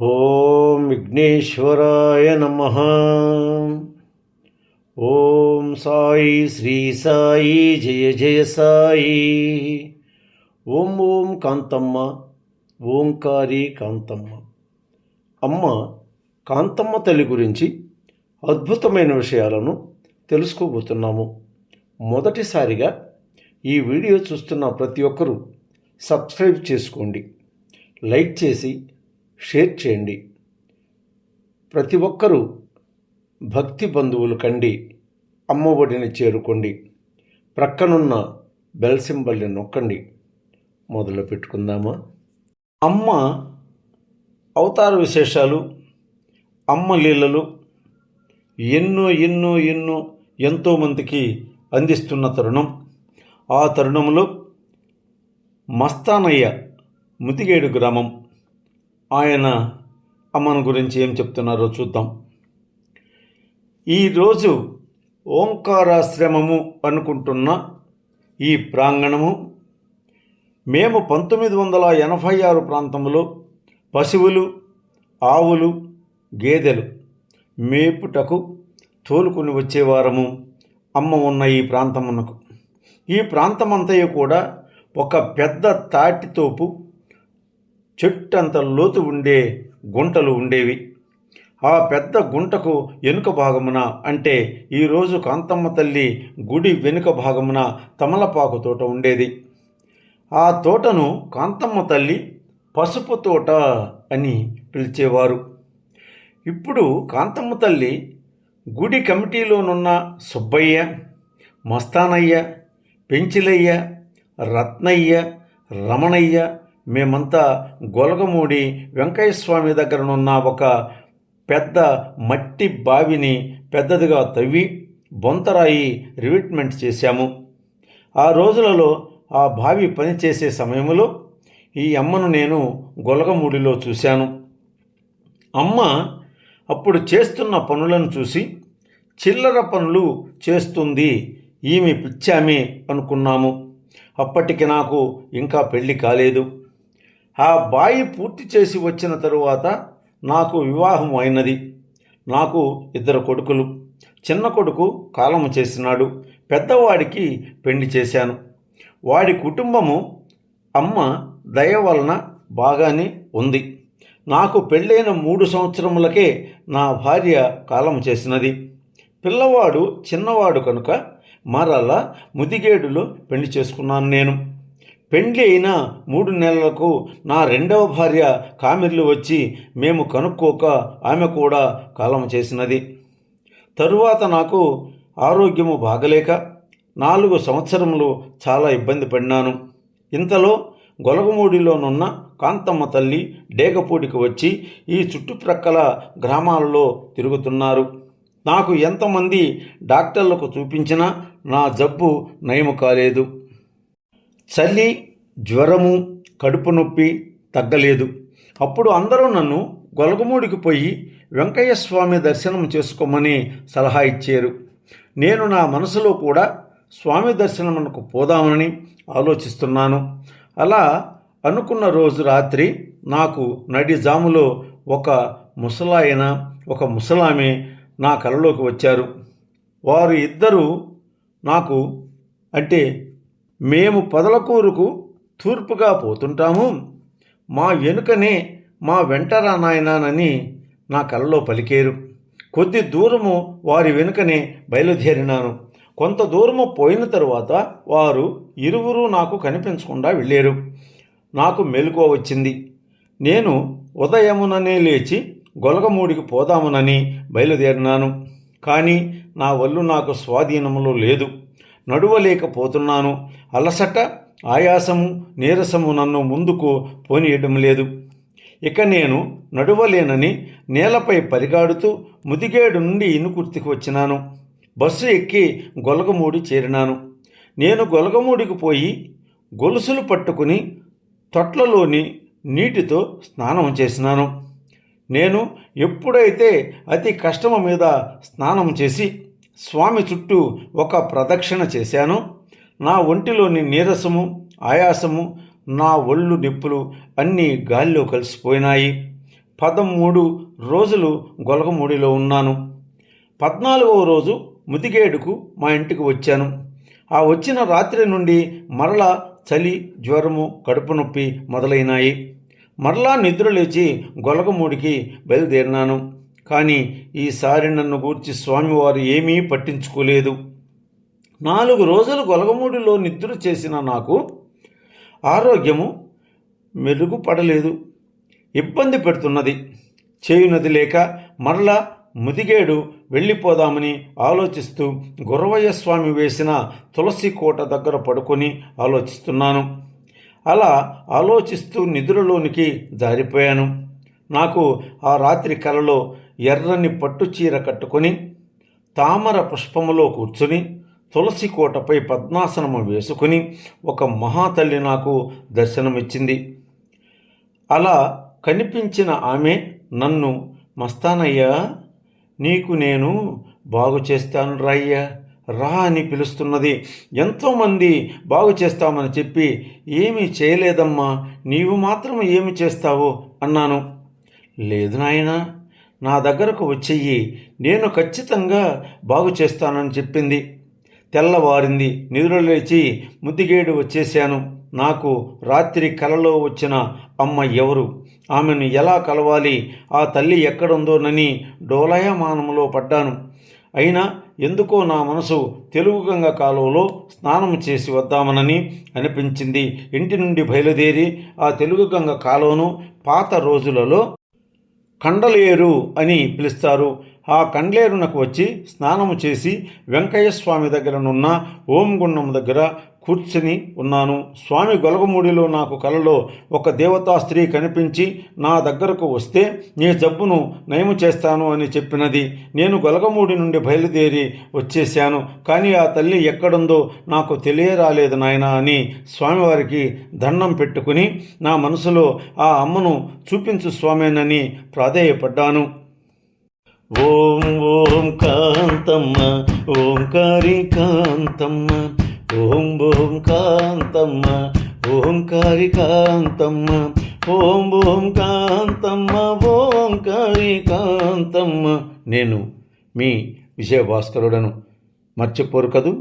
ఓం విఘ్నేశ్వరాయ నమః. ఓం సాయి శ్రీ సాయి జయ జయ సాయి. ఓం ఓం కాంతమ్మ, ఓంకారి కాంతమ్మ. అమ్మ కాంతమ్మ తల్లి గురించి అద్భుతమైన విషయాలను తెలుసుకోబోతున్నాము. మొదటిసారిగా ఈ వీడియో చూస్తున్న ప్రతి ఒక్కరూ సబ్స్క్రైబ్ చేసుకోండి, లైక్ చేసి షేర్ చేయండి. ప్రతి ఒక్కరూ భక్తి బంధువులు కండి అమ్మ ఒడిని చేరుకోండి. ప్రక్కనున్న బెల్ సింబల్ని నొక్కండి. మొదలు పెట్టుకుందామా? అమ్మ అవతార విశేషాలు, అమ్మ లీలలు ఎన్నో ఎన్నో ఎన్నో ఎంతోమందికి అందిస్తున్న తరుణం. ఆ తరుణంలో మస్తానయ్య ముతిగేడు గ్రామం, ఆయన అమ్మను గురించి ఏం చెప్తున్నారో చూద్దాం. ఈరోజు ఓంకారాశ్రమము అనుకుంటున్న ఈ ప్రాంగణము మేము 1986 ప్రాంతంలో పశువులు, ఆవులు, గేదెలు మేపుటకు తోలుకుని వచ్చేవారము. అమ్మ ఉన్న ఈ ప్రాంతమునకు, ఈ ప్రాంతమంతయు కూడా ఒక పెద్ద తాటితోపు చెట్టంత లోతు ఉండే గుంటలు ఉండేవి. ఆ పెద్ద గుంటకు వెనుక భాగమున, అంటే ఈరోజు కాంతమ్మ తల్లి గుడి వెనుక భాగమున తమలపాకు తోట ఉండేది. ఆ తోటను కాంతమ్మ తల్లి పసుపు తోట అని పిలిచేవారు. ఇప్పుడు కాంతమ్మ తల్లి గుడి కమిటీలోనున్న సుబ్బయ్య, మస్తానయ్య, పెంచిలయ్య, రత్నయ్య, రమణయ్య, మేమంతా గొలగమూడి వెంకయ్యస్వామి దగ్గరనున్న ఒక పెద్ద మట్టి బావిని పెద్దదిగా తవ్వి బొంతరాయి రివిట్మెంట్ చేశాము. ఆ రోజులలో ఆ బావి పనిచేసే సమయంలో ఈ అమ్మను నేను గొలగమూడిలో చూశాను. అమ్మ అప్పుడు చేస్తున్న పనులను చూసి చిల్లర పనులు చేస్తుంది, ఈమె పిచ్చామే అనుకున్నాము. అప్పటికి నాకు ఇంకా పెళ్లి కాలేదు. ఆ బాయి పూర్తి చేసి వచ్చిన తరువాత నాకు వివాహం అయినది. నాకు 2 కొడుకులు. చిన్న కొడుకు కాలము చేసినాడు, పెద్దవాడికి పెళ్లి చేశాను. వాడి కుటుంబము అమ్మ దయ వలన బాగానే ఉంది. నాకు పెళ్ళైన 3 సంవత్సరములకే నా భార్య కాలం చేసినది. పిల్లవాడు చిన్నవాడు కనుక మరలా ముదిగేడులో పెళ్లి చేసుకున్నాను నేను. పెండ్లి అయిన 3 నెలలకు నా 2వ భార్య కామిర్లు వచ్చి మేము కనుక్కోక ఆమె కూడా కాలం చేసినది. తరువాత నాకు ఆరోగ్యము బాగలేక 4 సంవత్సరములు చాలా ఇబ్బంది పడినాను. ఇంతలో గొలగమూడిలోనున్న కాంతమ్మ తల్లి డేగపూడికి వచ్చి ఈ చుట్టుప్రక్కల గ్రామాలలో తిరుగుతున్నారు. నాకు ఎంతమంది డాక్టర్లకు చూపించినా నా జబ్బు నయము కాలేదు. చలి, జ్వరము, కడుపు నొప్పి తగ్గలేదు. అప్పుడు అందరూ నన్ను గొలగమూడికి పోయి వెంకయ్యస్వామి దర్శనం చేసుకోమని సలహా ఇచ్చారు. నేను నా మనసులో కూడా స్వామి దర్శనమునకు పోదామని ఆలోచిస్తున్నాను. అలా అనుకున్న రోజు రాత్రి నాకు నడిజాములో ఒక ముసలాయన, ఒక ముసలామె నా కలలోకి వచ్చారు. వారు ఇద్దరు నాకు, అంటే మేము పొదలకూరుకు తూర్పుగా పోతుంటాము, మా వెనుకనే మా వెంటరా నాయనానని నా కలలో పలికేరు. కొద్ది దూరము వారి వెనుకనే బయలుదేరినాను. కొంత దూరము పోయిన తరువాత వారు ఇరువురు నాకు కనిపించకుండా వెళ్ళారు. నాకు మెలకువ వచ్చింది. నేను ఉదయముననే లేచి గొలగమూడికి పోదామునని బయలుదేరినాను. కానీ నా వల్లు నాకు స్వాధీనములో లేదు. నడువలేకపోతున్నాను. అలసట, ఆయాసము, నీరసము నన్ను ముందుకు పోనీయడం లేదు. ఇక నేను నడువలేనని నేలపై పరిగాడుతూ ముదిగేడు నుండి ఇనుకుర్తికి వచ్చినాను. బస్సు ఎక్కి గొలగమూడి చేరినాను. నేను గొలగమూడికి పోయి గొలుసులు పట్టుకుని తొట్లలోని నీటితో స్నానం చేసినాను. నేను ఎప్పుడైతే అతి కష్టము మీద స్నానం చేసి స్వామి చుట్టూ ఒక ప్రదక్షిణ చేశానో నా ఒంటిలోని నీరసము, ఆయాసము, నా ఒళ్ళు నొప్పులు అన్నీ గాలిలో కలిసిపోయినాయి. 13 రోజులు గొలగమూడిలో ఉన్నాను. 14వ రోజు ముదిగేడుకు మా ఇంటికి వచ్చాను. ఆ వచ్చిన రాత్రి నుండి మరలా చలి, జ్వరము, కడుపు నొప్పి మొదలైనాయి. మరలా నిద్రలేచి గొలగమూడికి బయలుదేరినాను. కానీ ఈసారి నన్ను గూర్చి స్వామివారు ఏమీ పట్టించుకోలేదు. 4 రోజులు గొలగమూడిలో నిద్ర చేసిన నాకు ఆరోగ్యము మెరుగుపడలేదు, ఇబ్బంది పెడుతున్నది. చేయునది లేక మరలా ముదిగేడు వెళ్ళిపోదామని ఆలోచిస్తూ గురవయ్య స్వామి వేసిన తులసి కోట దగ్గర పడుకొని ఆలోచిస్తున్నాను. అలా ఆలోచిస్తూ నిద్రలోనికి జారిపోయాను. నాకు ఆ రాత్రి కలలో ఎర్రని పట్టు చీర కట్టుకొని తామర పుష్పములో కూర్చుని తులసి కోటపై పద్మాసనము వేసుకుని ఒక మహాతల్లి నాకు దర్శనమిచ్చింది. అలా కనిపించిన ఆమె నన్ను, మస్తానయ్యా, నీకు నేను బాగు చేస్తాను రాయ్యా, రా అని పిలుస్తున్నది. ఎంతోమంది బాగు చేస్తామని చెప్పి ఏమీ చేయలేదమ్మా, నీవు మాత్రం ఏమి చేస్తావు అన్నాను. లేదు నాయనా, నా దగ్గరకు వచ్చేయి, నేను ఖచ్చితంగా బాగు చేస్తానని చెప్పింది. తెల్లవారింది. నిద్రలేచి ముద్దిగేడు వచ్చేశాను. నాకు రాత్రి కలలో వచ్చిన అమ్మ ఎవరు, ఆమెను ఎలా కలవాలి, ఆ తల్లి ఎక్కడుందోనని డోలయమానంలో పడ్డాను. అయినా ఎందుకో నా మనసు తెలుగుగంగ కాలువలో స్నానం చేసి వద్దామనని అనిపించింది. ఇంటి నుండి బయలుదేరి ఆ తెలుగుగంగ కాలువను పాత రోజులలో కండలేరు అని పిలుస్తారు. ఆ కండ్లేరునకు వచ్చి స్నానము చేసి వెంకయ్య స్వామి దగ్గరనున్న ఓంగుండం దగ్గర కూర్చుని ఉన్నాను. స్వామి గొలగమూడిలో నాకు కలలో ఒక దేవతా స్త్రీ కనిపించి నా దగ్గరకు వస్తే నీ జబ్బును నయము చేస్తాను అని చెప్పినది. నేను గొలగమూడి నుండి బయలుదేరి వచ్చేశాను. కానీ ఆ తల్లి ఎక్కడుందో నాకు తెలియరాలేదు నాయనా అని స్వామివారికి దండం పెట్టుకుని నా మనసులో ఆ అమ్మను చూపించు స్వామేనని ప్రాధేయపడ్డాను. ఓం ఓం కాంతమ్మ, ఓంకారి కాంతమ్మ, ఓం ఓం కాంతమ్మ, ఓంకారి కాంతమ్మ, ఓం ఓం కాంతమ్మ, ఓంకారి కాంతమ్మ. నేను మీ విజయభాస్కరుడను. మర్చిపోరు కదూ.